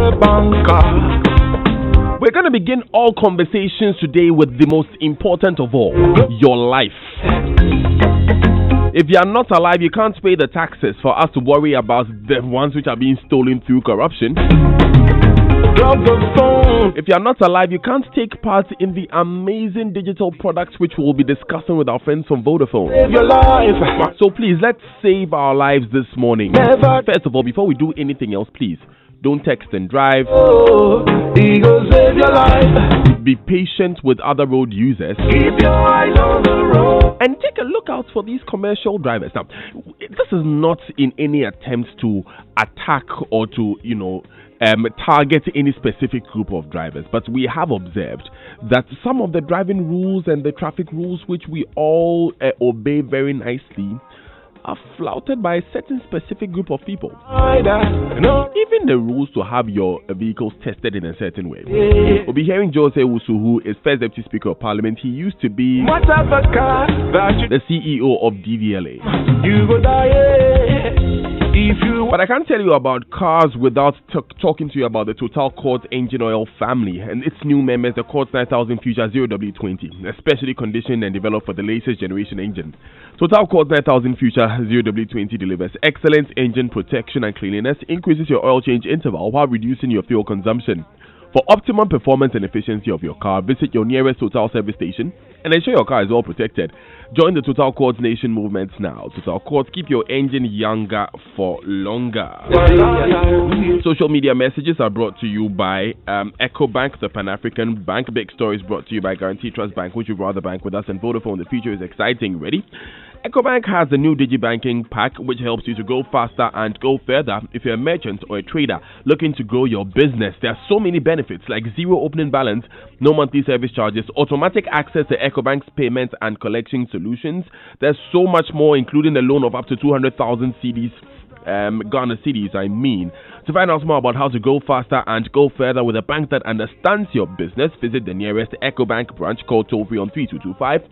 a banker. We're going to begin all conversations today with the most important of all, your life. If you are not alive, you can't pay the taxes for us to worry about the ones which are being stolen through corruption. If you are not alive, you can't take part in the amazing digital products which we'll be discussing with our friends from Vodafone. Save your life. So please, let's save our lives this morning. First of all, before we do anything else, please, don't text and drive. Oh, he go save your life. Be patient with other road users. Keep your eyes on the road. And take a look out for these commercial drivers. Now, this is not in any attempt to attack or to, target any specific group of drivers, but we have observed that some of the driving rules and the traffic rules which we all obey very nicely are flouted by a certain specific group of people. Even the rules to have your vehicles tested in a certain way. We'll be hearing Jose Wusu, who is First Deputy Speaker of Parliament. He used to be the CEO of DVLA. You go die. But I can't tell you about cars without talking to you about the Total Quartz engine oil family and its new members, the Quartz 9000 Future 0W20, especially conditioned and developed for the latest generation engine. Total Quartz 9000 Future 0W20 delivers excellent engine protection and cleanliness, increases your oil change interval while reducing your fuel consumption. For optimum performance and efficiency of your car, visit your nearest Total service station and ensure your car is well protected. Join the Total Quartz Nation movement now. Total Quartz, keep your engine younger for longer. Social media messages are brought to you by EcoBank, the Pan-African Bank. Big Stories brought to you by Guarantee Trust Bank. Would you rather bank with us and Vodafone? The future is exciting. Ready? EcoBank has the new DigiBanking pack, which helps you to go faster and go further. If you're a merchant or a trader looking to grow your business, there are so many benefits like zero opening balance, no monthly service charges, automatic access to EcoBank's payments and collection solutions. There's so much more, including a loan of up to 200,000 cedis. Ghana cedis, I mean. To find out more about how to go faster and go further with a bank that understands your business, visit the nearest EcoBank branch, call toll-free on 3225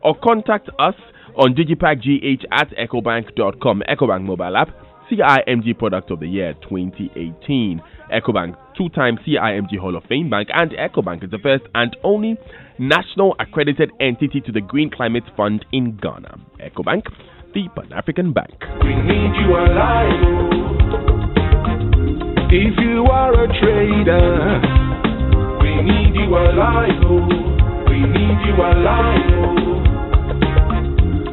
or contact us on digipackgh@ecobank.com. EcoBank mobile app, CIMG Product of the Year 2018. EcoBank, two-time CIMG Hall of Fame bank, and EcoBank is the first and only national accredited entity to the Green Climate Fund in Ghana. EcoBank, the Pan-African Bank. We need you alive. If you are a trader, we need you alive. We need you alive.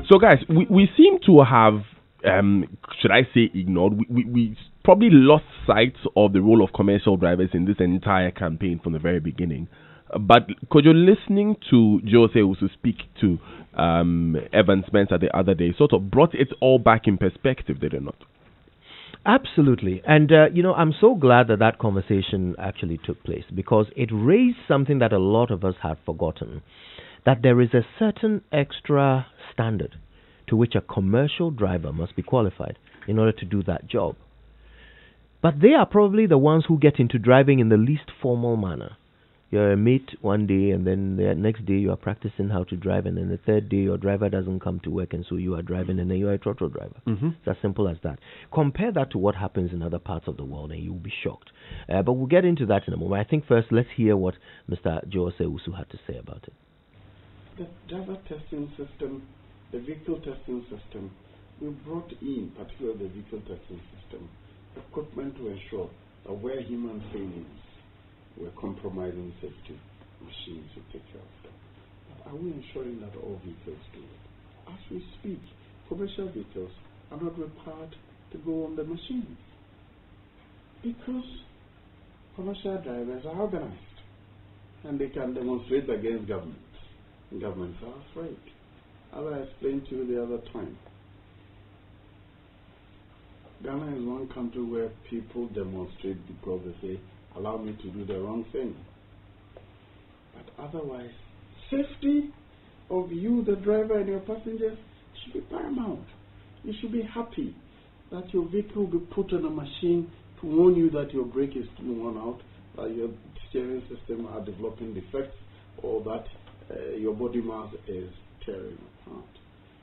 So guys, we seem to have, should I say ignored, we probably lost sight of the role of commercial drivers in this entire campaign from the very beginning. But could you listening to Jose Wusu speak to Evan Spencer the other day sort of brought it all back in perspective, did it not? Absolutely. And, I'm so glad that conversation actually took place because it raised something that a lot of us had forgotten, that there is a certain extra standard to which a commercial driver must be qualified in order to do that job. But they are probably the ones who get into driving in the least formal manner. You're a mate one day, and then the next day you are practicing how to drive, and then the third day your driver doesn't come to work, and so you are driving, and then you are a throttle driver. It's as simple as that. Compare that to what happens in other parts of the world, and you'll be shocked. But we'll get into that in a moment. I think first, let's hear what Mr. Jose Wusu had to say about it. The driver testing system, the vehicle testing system, we brought in, particularly the vehicle testing system, equipment to ensure that where human failings were compromising safety, machines to take care of them. But are we ensuring that all vehicles do it? As we speak, commercial vehicles are not required to go on the machines because commercial drivers are organized and they can demonstrate against government. Governments are afraid. As I explained to you the other time, Ghana is one country where people demonstrate because they say, allow me to do the wrong thing. But otherwise, safety of you, the driver, and your passengers should be paramount. You should be happy that your vehicle will be put on a machine to warn you that your brake is worn out, that your steering system are developing defects, or that your body mass is tearing apart.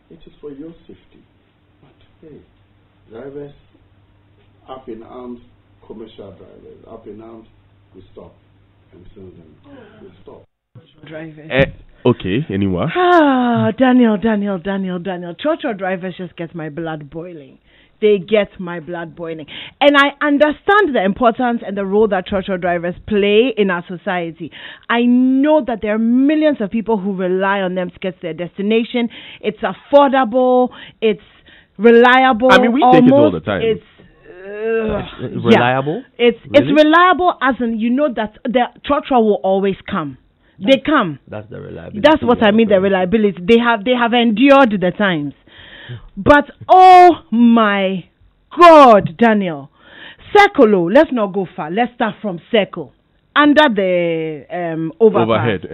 It is for your safety. But hey, drivers up in arms commercial drivers. Up and out, we stop. And send them. We stop. Drivers. Okay, anyone? Daniel. Trotro drivers just get my blood boiling. They get my blood boiling. And I understand the importance and the role that trotro drivers play in our society. I know that there are millions of people who rely on them to get to their destination. It's affordable. It's reliable. I mean, we take it all the time. It's reliable? Yeah. It's reliable as in, you know that the trotro will always come. They come. That's the reliability. That's what I mean, the reliability. They have endured the times. But oh my God, Daniel. Circle, let's not go far. Let's start from Circle. Under the overhead.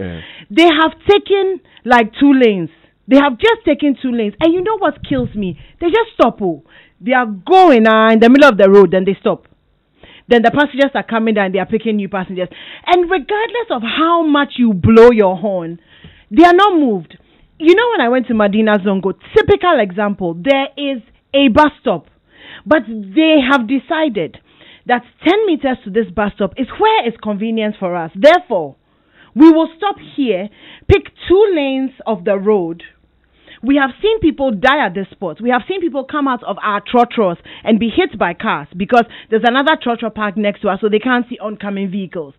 They have taken like 2 lanes. They have just taken 2 lanes. And you know what kills me? They just stop. They are going in the middle of the road, then they stop. Then the passengers are coming down, they are picking new passengers. And regardless of how much you blow your horn, they are not moved. You know, when I went to Medina Zongo, typical example, there is a bus stop. But they have decided that 10 meters to this bus stop is where it's convenient for us. Therefore, we will stop here, pick 2 lanes of the road. We have seen people die at this spot. We have seen people come out of our trotros and be hit by cars because there's another trotro park next to us, so they can't see oncoming vehicles.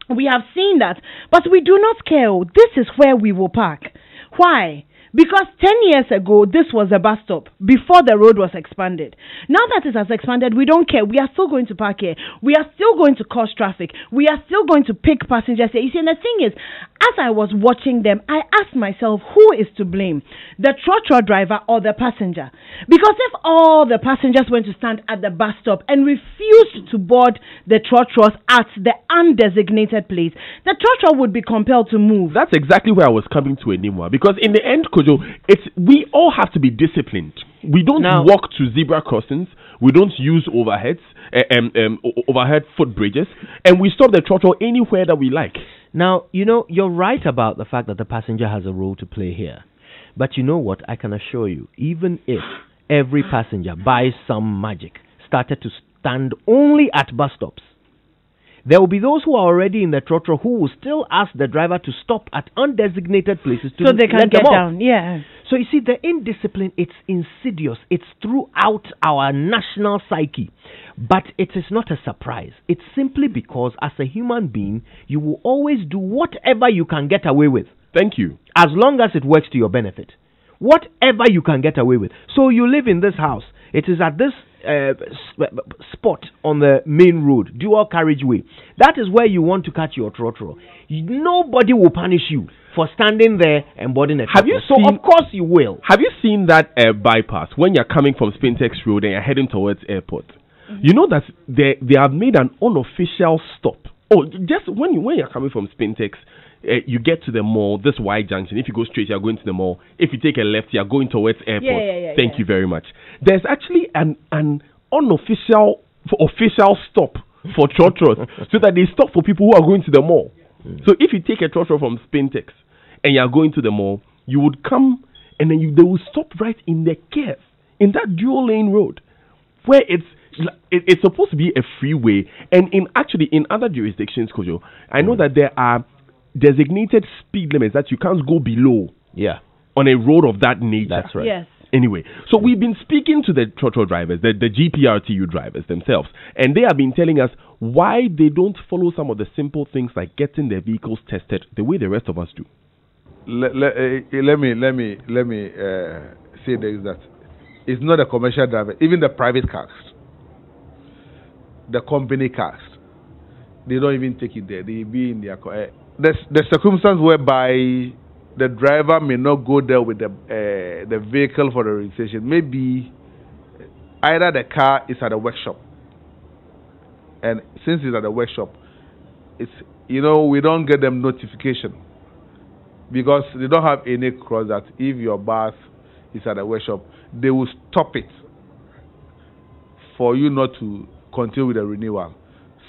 We have seen that, but we do not care. This is where we will park. Why? Because 10 years ago, this was a bus stop before the road was expanded. Now that it has expanded, we don't care. We are still going to park here. We are still going to cause traffic. We are still going to pick passengers here. You see, and the thing is, as I was watching them, I asked myself, who is to blame? The trotro driver or the passenger? Because if all the passengers went to stand at the bus stop and refused to board the trotros at the undesignated place, the trotro would be compelled to move. That's exactly where I was coming to, Enimwa. Because in the end, Kojo, we all have to be disciplined. We don't walk to zebra crossings. We don't use overhead footbridges, and we stop the trotro anywhere that we like. Now, you know, you're right about the fact that the passenger has a role to play here. But you know what? I can assure you, even if every passenger, by some magic, started to stand only at bus stops, there will be those who are already in the trotro who will still ask the driver to stop at undesignated places so they can get down. Yeah. So you see, the indiscipline, it's insidious. It's throughout our national psyche. But it is not a surprise. It's simply because as a human being, you will always do whatever you can get away with. Thank you. As long as it works to your benefit. Whatever you can get away with. So you live in this house. It is at this spot on the main road, dual carriageway. That is where you want to catch your trotro. Nobody will punish you for standing there and boarding a trotro. So of course you will. Have you seen that bypass when you're coming from Spintex Road and you're heading towards airport? Mm-hmm. You know that they have made an unofficial stop. Oh, just when you're coming from Spintex, you get to the mall, this Y junction. If you go straight, you're going to the mall. If you take a left, you're going towards airport. Thank you very much. There's actually an unofficial official stop for trotros so that they stop for people who are going to the mall. So if you take a trotro from Spintex and you're going to the mall, you would come and then they will stop right in the curve, in that dual lane road where it's supposed to be a freeway. And in other jurisdictions, Kojo, I know that there are designated speed limits that you can't go below on a road of that nature. That's right. Yes. Anyway, so we've been speaking to the trotro drivers, the GPRTU drivers themselves, and they have been telling us why they don't follow some of the simple things like getting their vehicles tested the way the rest of us do. Let me say this, that it's not a commercial driver, even the private cars, the company cars, they don't even take it there. They be in their the circumstance whereby the driver may not go there with the vehicle for the registration. Maybe either the car is at a workshop, and since it's at a workshop, it's we don't get them notification because they don't have any cross that if your bus is at a workshop, they will stop it for you not to continue with the renewal.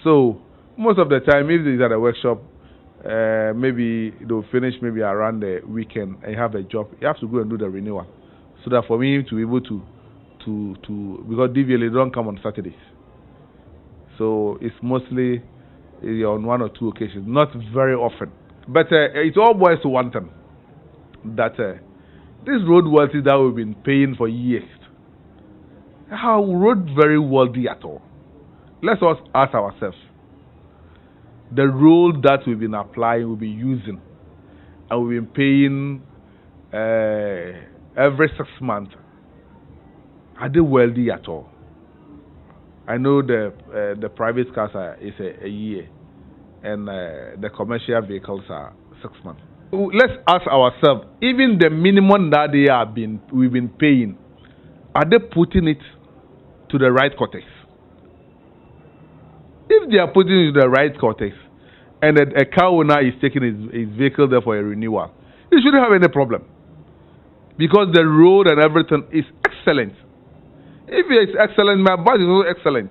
So most of the time, if it's at a workshop, maybe they'll finish maybe around the weekend and you have a job, you have to go and do the renewal. So that for me to be able to because DVLA don't come on Saturdays. So it's mostly on one or two occasions, not very often. But it all boils to one thing, that this road royalty that we've been paying for years, how road very wealthy at all? Let's us ask ourselves, the road that we've been applying, we've been using, and we've been paying every 6 months, are they wealthy at all? I know the private cars is a year, and the commercial vehicles are 6 months. Let's ask ourselves, even the minimum that we've been paying, are they putting it to the right context? If they are putting it to the right context, and a car owner is taking his vehicle there for a renewal, he shouldn't have any problem, because the road and everything is excellent. If it is excellent, my bus is also excellent.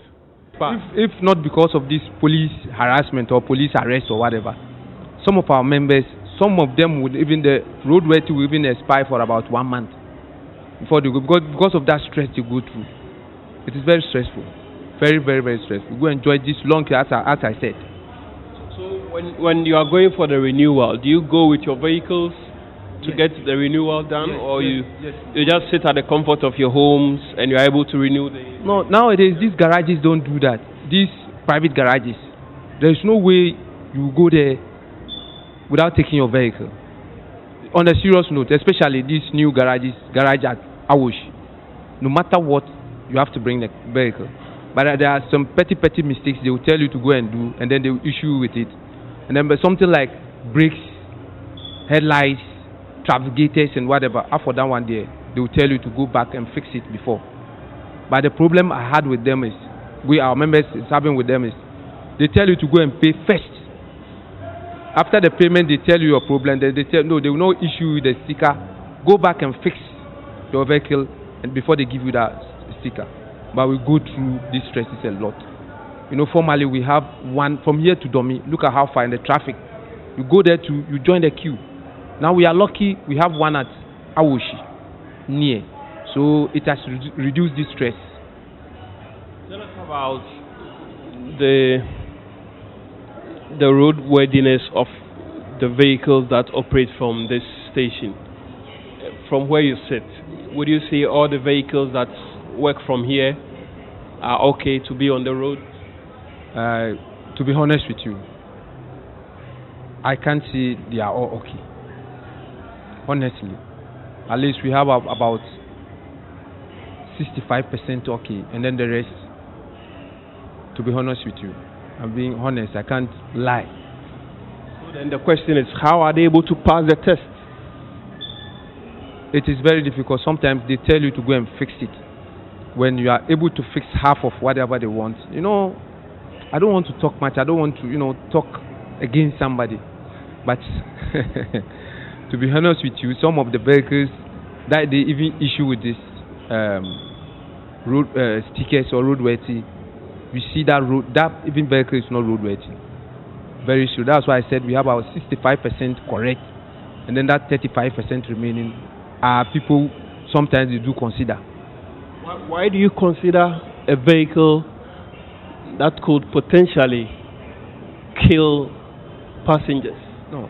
But if not because of this police harassment or police arrest or whatever, some of our members, some of them would even, the roadworthy will even expire for about 1 month before they go, because of that stress they go through. It is very stressful. Very, very, very stressful. Go enjoy this long, as I said. So when you are going for the renewal, do you go with your vehicles to get the renewal done, or you just sit at the comfort of your homes and you're able to renew the... No, nowadays these garages don't do that. These private garages, there's no way you go there without taking your vehicle. On a serious note, especially these new garage at Awosh, no matter what, you have to bring the vehicle. But there are some petty mistakes they will tell you to go and do, and then they will issue with it. And then something like brakes, headlights, navigators and whatever, after that one there, they will tell you to go back and fix it before. But the problem I had with them is, our members is having with them is, they tell you to go and pay first. After the payment, they tell you your problem. They tell no, they will not issue you the sticker. Go back and fix your vehicle, and before they give you that sticker. But we go through these stresses a lot. You know, formally we have one from here to Domi. Look at how far in the traffic. You go there you join the queue. Now we are lucky we have one at Awoshi near, so it has reduced the stress. Tell us about the roadworthiness of the vehicles that operate from this station. From where you sit, would you say all the vehicles that work from here are okay to be on the road? To be honest with you, I can't say they are all okay. Honestly, at least we have about 65% okay, and then the rest, to be honest with you, I'm being honest, I can't lie. So then the question is, how are they able to pass the test? It is very difficult. Sometimes they tell you to go and fix it. When you are able to fix half of whatever they want, you know, I don't want to talk much. I don't want to, talk against somebody. But to be honest with you, some of the vehicles that they even issue with this road stickers or roadworthy, you see that even vehicle is not roadworthy. Very sure. That's why I said we have about 65% correct, and then that 35% remaining are people sometimes they do consider. Why do you consider a vehicle that could potentially kill passengers? No,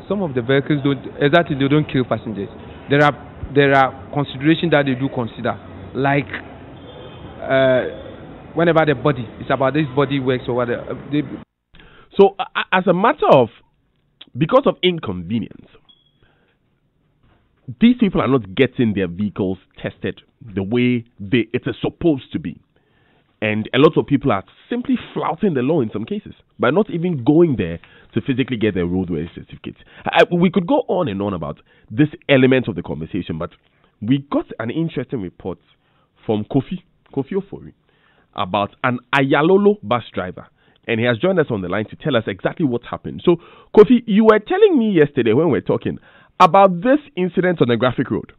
some of the vehicles they don't kill passengers. There are considerations that they do consider, like whenever the body, it's about this body works or whatever. So as a matter of, because of inconvenience, these people are not getting their vehicles tested the way it is supposed to be. And a lot of people are simply flouting the law in some cases by not even going there to physically get their roadway certificates. We could go on and on about this element of the conversation, but we got an interesting report from Kofi Ofori about an Ayalolo bus driver. And he has joined us on the line to tell us exactly what happened. So, Kofi, you were telling me yesterday when we were talking about this incident on the Graphic Road.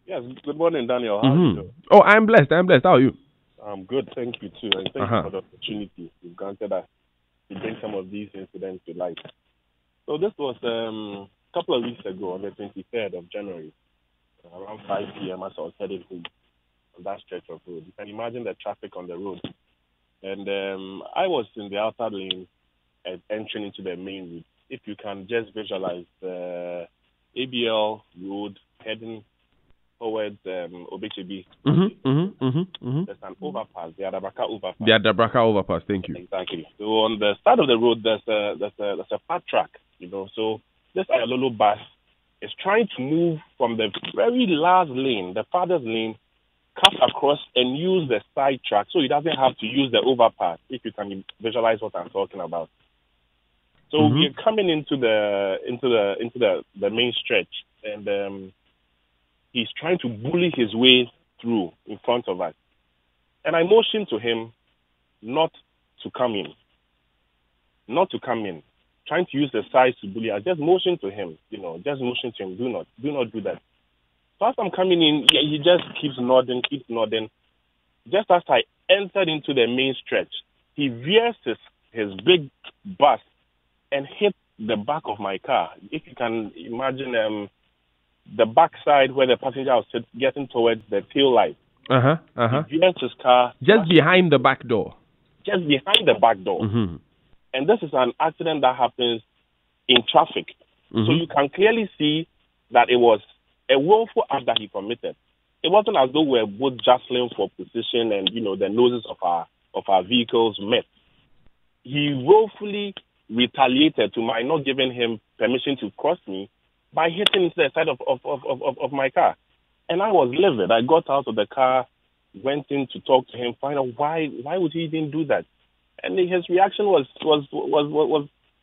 Yes, good morning, Daniel. How are you? Oh, I'm blessed. How are you? I'm good, thank you too. And thank you for the opportunity you've granted us to bring some of these incidents to light. So this was a couple of weeks ago, on the 23rd of January, around 5 p.m. as I was heading home on that stretch of road. You can imagine the traffic on the road. And I was in the outer lane entering into the main route. If you can just visualize the ABL road heading towards Obechebi. There's an overpass, the Adabraka overpass. The Adabraka overpass, thank you. Exactly. So on the side of the road, there's a fat track, you know. So this Ayalolo bus is trying to move from the very last lane, the farthest lane, cut across and use the side track, so he doesn't have to use the overpass. If you can visualize what I'm talking about. So we're coming into the main stretch, and he's trying to bully his way through in front of us. And I motioned to him not to come in. Trying to use the size to bully. I just motioned to him, do not do that. So as I'm coming in, he just keeps nodding. Just as I entered into the main stretch, he veers his big bus and hit the back of my car. If you can imagine the back side where the passenger was getting towards the tail light. He veers his car. Just behind the back door. Just behind the back door. And this is an accident that happens in traffic. So you can clearly see that it was a willful act that he committed. It wasn't as though we were both jostling for position and, the noses of our vehicles met. He willfully retaliated to my not giving him permission to cross me by hitting into the side of my car. And I was livid. I got out of the car, went in to talk to him, find out why would he even do that. And his reaction was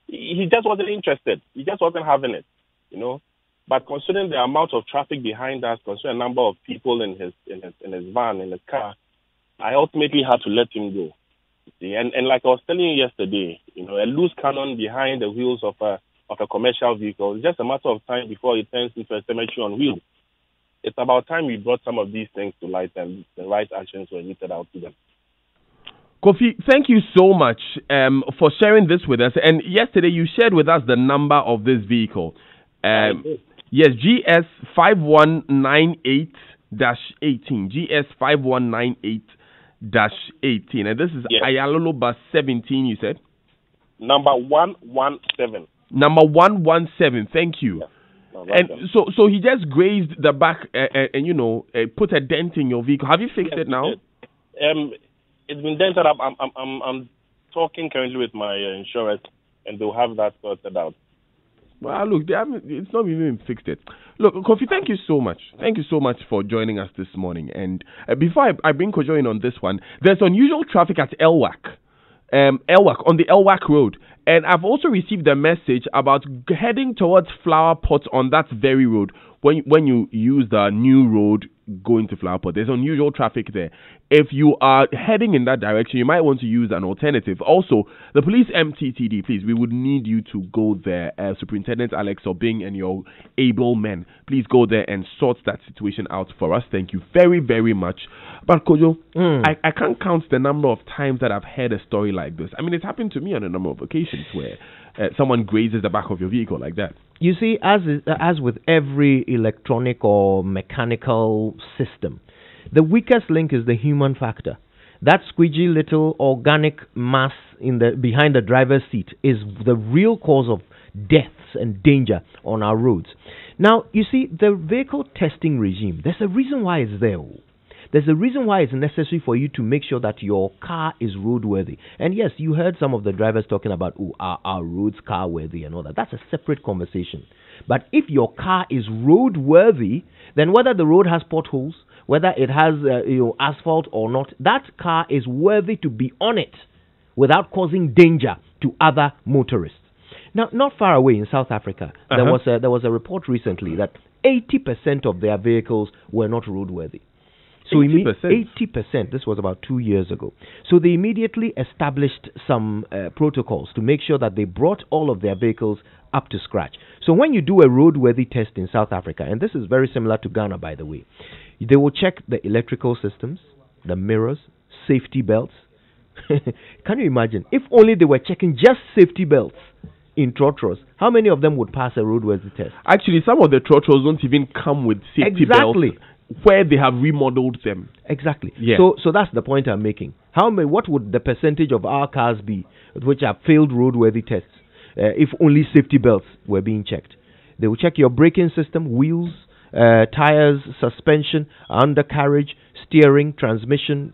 he just wasn't interested. He just wasn't having it, But considering the amount of traffic behind us, considering the number of people in his van, in his car, I ultimately had to let him go. And like I was telling you yesterday, a loose cannon behind the wheels of a commercial vehicle is just a matter of time before it turns into a cemetery on wheels. It's about time we brought some of these things to light and the right actions were meted out to them. Kofi, thank you so much for sharing this with us. And yesterday you shared with us the number of this vehicle. Yes, GS5198-18. GS5198-18. And this is Ayalolo bus 17, you said? Number 117. Number 117, thank you. And so he just grazed the back and put a dent in your vehicle. Have you fixed it now? It's been dented up. I'm talking currently with my insurance, and they'll have that sorted out. Well, look, it's not even fixed it. Look, Kofi, thank you so much. Thank you so much for joining us this morning. And before I bring Kojo in on this one, there's unusual traffic at Elwak. On the Elwak Road. And I've also received a message about heading towards Flower Pot on that very road. When you use the new road going to Flower Pot, there's unusual traffic there. If you are heading in that direction, you might want to use an alternative. Also, the police MTTD, please, we would need you to go there. Superintendent Alex Obing and your able men, please go there and sort that situation out for us. Thank you very, very much. But Kojo, I can't count the number of times that I've heard a story like this. I mean, it's happened to me on a number of occasions where someone grazes the back of your vehicle like that. You see, as with every electronic or mechanical system, the weakest link is the human factor. That squidgy little organic mass behind the driver's seat is the real cause of deaths and danger on our roads. Now, you see, the vehicle testing regime, there's a reason why it's there. There's a reason why it's necessary for you to make sure that your car is roadworthy. And yes, you heard some of the drivers talking about, are our roads car-worthy and all that. That's a separate conversation. But if your car is roadworthy, then whether the road has potholes, whether it has asphalt or not, that car is worthy to be on it without causing danger to other motorists. Now, not far away in South Africa, there was a report recently that 80% of their vehicles were not roadworthy. So 80%, this was about 2 years ago. So they immediately established some protocols to make sure that they brought all of their vehicles up to scratch. So when you do a roadworthy test in South Africa, and this is very similar to Ghana, by the way, they will check the electrical systems, the mirrors, safety belts. Can you imagine? If only they were checking just safety belts in trotros, how many of them would pass a roadworthy test? Actually, some of the trotros don't even come with safety belts where they have remodeled them. Exactly. Yeah. So that's the point I'm making. What would the percentage of our cars be which have failed roadworthy tests if only safety belts were being checked? They will check your braking system, wheels, tires, suspension, undercarriage, steering, transmission,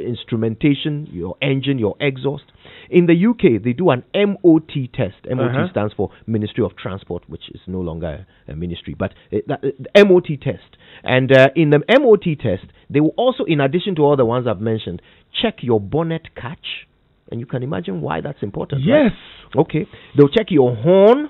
instrumentation, your engine, your exhaust. In the UK, they do an MOT test. MOT stands for Ministry of Transport, which is no longer a ministry, but the MOT test. And in the MOT test, they will also, in addition to all the ones I've mentioned, check your bonnet catch. And you can imagine why that's important. Yes. Right? Okay. They'll check your horn,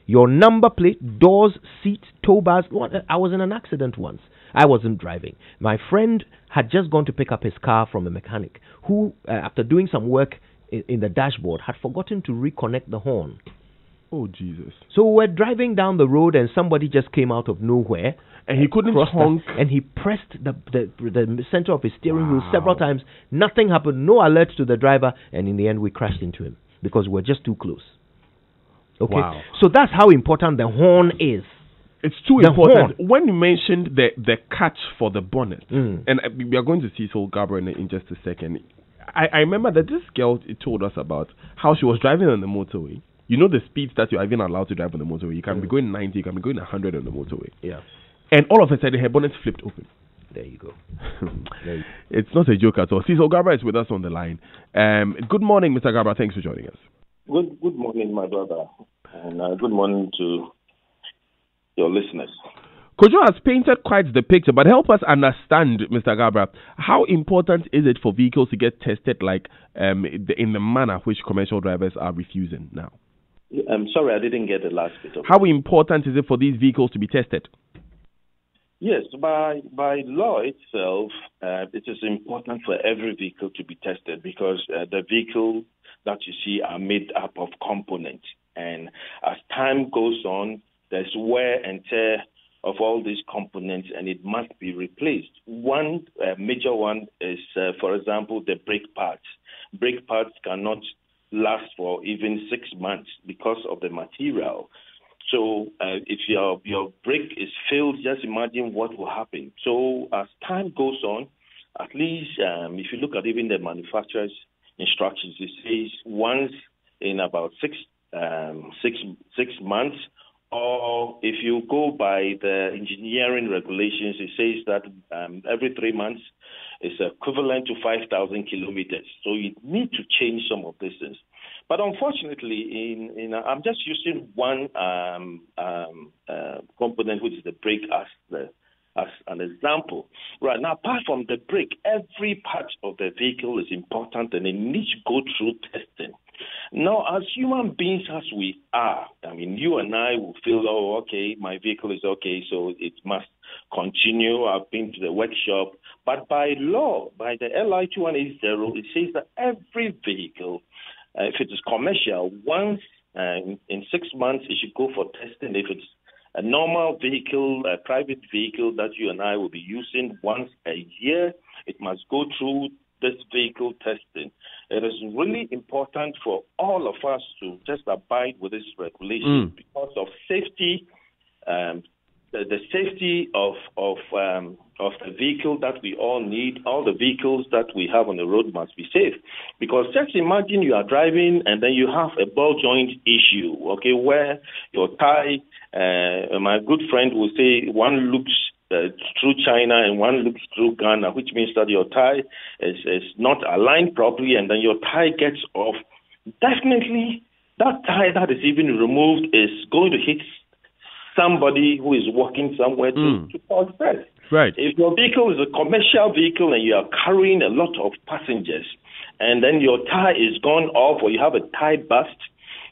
your number plate, doors, seats, tow bars. I was in an accident once. I wasn't driving. My friend had just gone to pick up his car from a mechanic who, after doing some work in the dashboard, had forgotten to reconnect the horn. Oh, Jesus. So we're driving down the road and somebody just came out of nowhere. And he couldn't honk. And he pressed the center of his steering wheel several times. Nothing happened. No alert to the driver. And in the end, we crashed into him because we were just too close. Okay. Wow. So that's how important the horn is. It's too The important. horn. When you mentioned the catch for the bonnet, and we are going to see Soul Gabra in just a second. I remember that this girl told us about how she was driving on the motorway. You know the speeds that you're even allowed to drive on the motorway. You can be going 90, you can be going 100 on the motorway. Yeah. And all of a sudden, her bonnet flipped open. There you go. It's not a joke at all. Cecil Gabra is with us on the line. Good morning, Mr. Gabra. Thanks for joining us. Good morning, my brother. And good morning to your listeners. Kojo has painted quite the picture, but help us understand, Mr. Gabra, how important is it for vehicles to get tested like in the manner which commercial drivers are refusing now? I'm sorry, I didn't get the last bit of it. How important is it for these vehicles to be tested? Yes, by law itself, it is important for every vehicle to be tested because the vehicles that you see are made up of components. And as time goes on, there's wear and tear of all these components, and it must be replaced. One major one is, for example, the brake pads. Brake pads cannot last for even 6 months because of the material. So if your brake is failed, just imagine what will happen. So as time goes on, at least if you look at even the manufacturer's instructions, it says once in about six months, or if you go by the engineering regulations, it says that every 3 months is equivalent to 5,000 kilometers. So you need to change some of these things. But unfortunately, I'm just using one component, which is the brake, as an example. Right now, apart from the brake, every part of the vehicle is important and it needs to go through testing. Now, as human beings as we are, I mean, you and I will feel, oh, okay, my vehicle is okay, so it must continue. I've been to the workshop. But by law, by the LI 2180, it says that every vehicle, if it is commercial, once in 6 months, it should go for testing. If it's a normal vehicle, a private vehicle that you and I will be using once a year, it must go through this vehicle testing. It is really important for all of us to just abide with this regulation because of safety, the safety of the vehicle that we all need. All the vehicles that we have on the road must be safe. Because just imagine you are driving and then you have a ball joint issue, okay, where your tie, my good friend will say, one looks through China and one looks through Ghana, which means that your tie is not aligned properly and then your tie gets off. Definitely, that tie that is even removed is going to hit somebody who is walking somewhere to cause death. Right. If your vehicle is a commercial vehicle and you are carrying a lot of passengers and then your tie is gone off or you have a tie bust,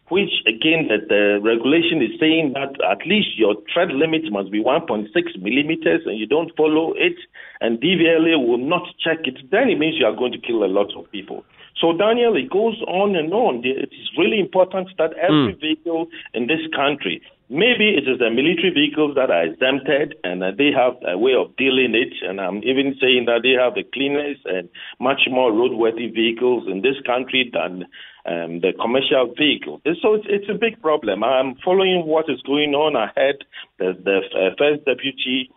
which again the regulation is saying that at least your tread limit must be 1.6 millimeters and you don't follow it and DVLA will not check it, then it means you are going to kill a lot of people. So Daniel, it goes on and on. It is really important that every vehicle in this country, maybe it is the military vehicles that are exempted and they have a way of dealing it. And I'm even saying that they have the cleanest and much more roadworthy vehicles in this country than the commercial vehicle. So it's a big problem. I'm following what is going on. I heard the first deputy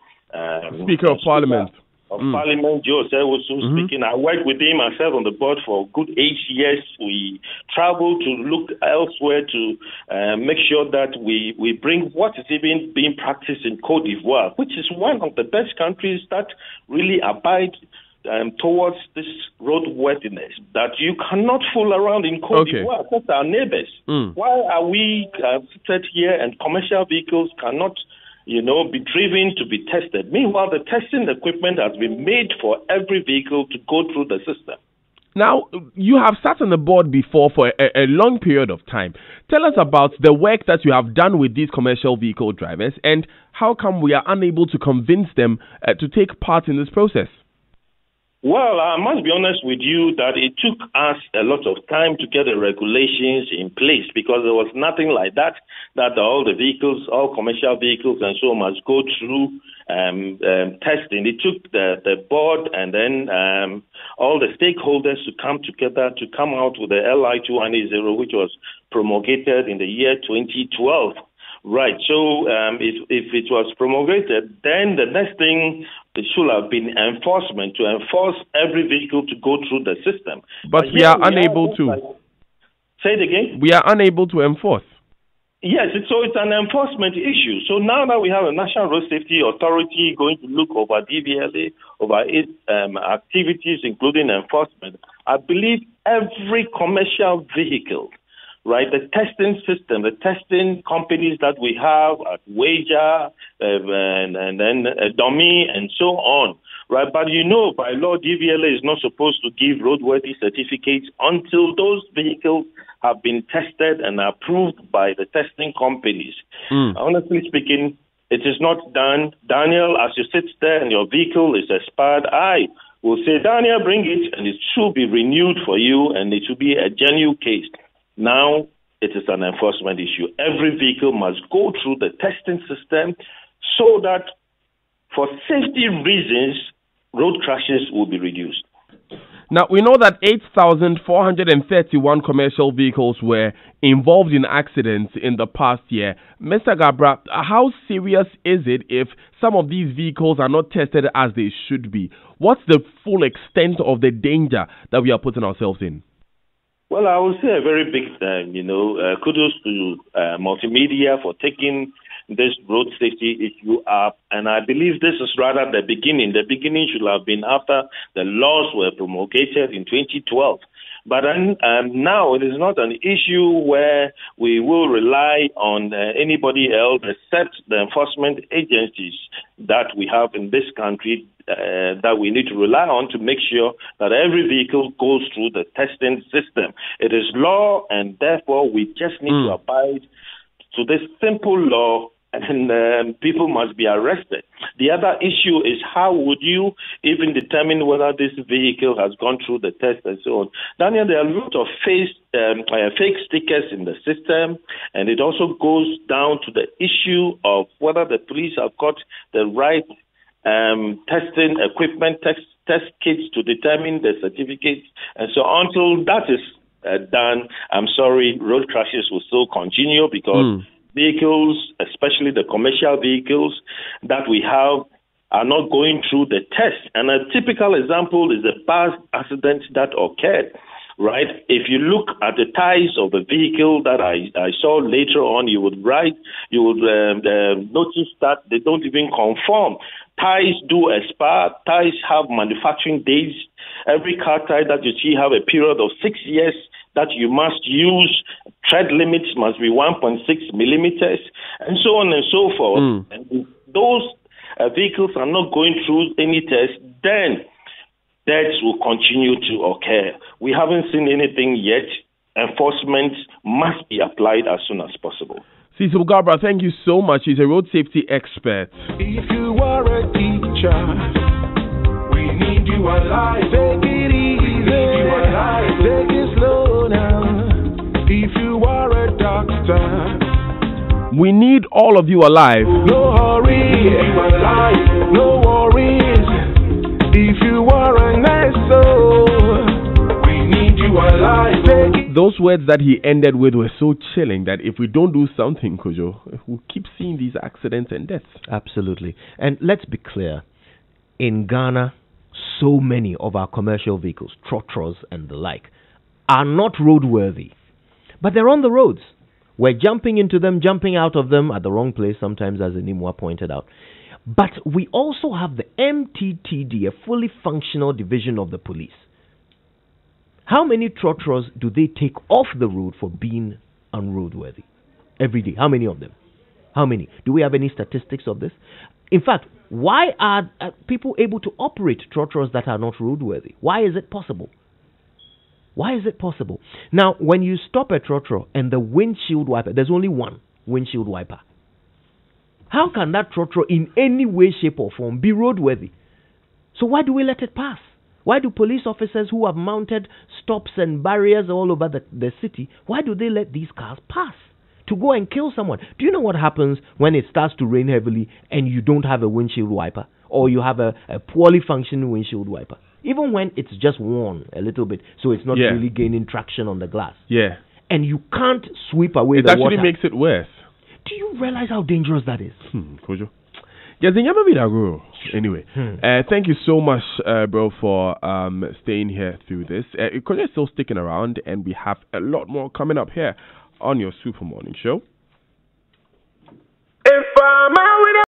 Speaker of Parliament. Parliament, Joe said was speaking. I worked with him myself on the board for a good 8 years. We traveled to look elsewhere to make sure that we bring what is even being practiced in Cote d'Ivoire, which is one of the best countries that really abide towards this roadworthiness, that you cannot fool around in Cote d'Ivoire. That's our neighbors. Why are we sit here and commercial vehicles cannot be driven to be tested? Meanwhile, the testing equipment has been made for every vehicle to go through the system. Now, you have sat on the board before for a long period of time. Tell us about the work that you have done with these commercial vehicle drivers and how come we are unable to convince them to take part in this process. Well, I must be honest with you that it took us a lot of time to get the regulations in place because there was nothing like that all the vehicles, all commercial vehicles and so on must go through testing. It took the board and then all the stakeholders to come together to come out with the LI 210, which was promulgated in the year 2012. Right. So if it was promulgated, then the next thing it should have been enforcement to enforce every vehicle to go through the system. But we are unable to. Say it again. We are unable to enforce. Yes, so it's an enforcement issue. So now that we have a National Road Safety Authority going to look over DVLA, over its activities, including enforcement, I believe every commercial vehicle, right, the testing system, the testing companies that we have at Wager and then Dummy and so on, right? But by law, DVLA is not supposed to give roadworthy certificates until those vehicles have been tested and approved by the testing companies. Honestly speaking, it is not done. Daniel, as you sit there and your vehicle is expired, I will say, Daniel, bring it, and it should be renewed for you, and it should be a genuine case. Now, it is an enforcement issue. Every vehicle must go through the testing system so that for safety reasons, road crashes will be reduced. Now, we know that 8,431 commercial vehicles were involved in accidents in the past year. Mr. Gabra, how serious is it if some of these vehicles are not tested as they should be? What's the full extent of the danger that we are putting ourselves in? Well, I would say a very big, kudos to multimedia for taking this road safety issue up. And I believe this is rather the beginning. The beginning should have been after the laws were promulgated in 2012. But now it is not an issue where we will rely on anybody else except the enforcement agencies that we have in this country that we need to rely on to make sure that every vehicle goes through the testing system. It is law, and therefore we just need to abide to this simple law, and people must be arrested. The other issue is how would you even determine whether this vehicle has gone through the test and so on. Daniel, there are a lot of fake stickers in the system, and it also goes down to the issue of whether the police have got the right testing equipment, test kits to determine the certificates. And so until that is done, I'm sorry, road crashes will still continue because vehicles, especially the commercial vehicles that we have, are not going through the test. And a typical example is the bus accident that occurred, right? If you look at the tires of the vehicle that I saw later on, you would notice that they don't even conform. Tires do expire. Tires have manufacturing dates. Every car tire that you see have a period of 6 years that you must use. Tread limits must be 1.6 millimeters, and so on and so forth. And if those vehicles are not going through any test, then deaths will continue to occur. We haven't seen anything yet. Enforcement must be applied as soon as possible. Cecil Gabra, thank you so much. He's a road safety expert. If you are a teacher, we need you alive. Take it easy. We need you alive. Take it slow now. If you are a doctor, we need all of you alive. No hurry. We need you alive. No worries. If you are a nurse, we need you alive. Take it those words that he ended with were so chilling that if we don't do something, Kojo, we'll keep seeing these accidents and deaths. Absolutely. And let's be clear. In Ghana, so many of our commercial vehicles, trotros and the like, are not roadworthy. But they're on the roads. We're jumping into them, jumping out of them at the wrong place, sometimes, as Inimwa pointed out. But we also have the MTTD, a fully functional division of the police. How many trotros do they take off the road for being unroadworthy every day? How many of them? How many? Do we have any statistics of this? In fact, why are people able to operate trotros that are not roadworthy? Why is it possible? Why is it possible? Now, when you stop a trotro and the windshield wiper, there's only one windshield wiper. How can that trotro in any way, shape or form be roadworthy? So why do we let it pass? Why do police officers who have mounted stops and barriers all over the city, why do they let these cars pass to go and kill someone? Do you know what happens when it starts to rain heavily and you don't have a windshield wiper, or you have a poorly functioning windshield wiper? Even when it's just worn a little bit, so it's not really gaining traction on the glass. Yeah. And you can't sweep away the water. It actually makes it worse. Do you realize how dangerous that is? Kojo. Anyway, thank you so much, bro, for staying here through this. Kojo is still sticking around, and we have a lot more coming up here on your Super Morning Show. If I'm out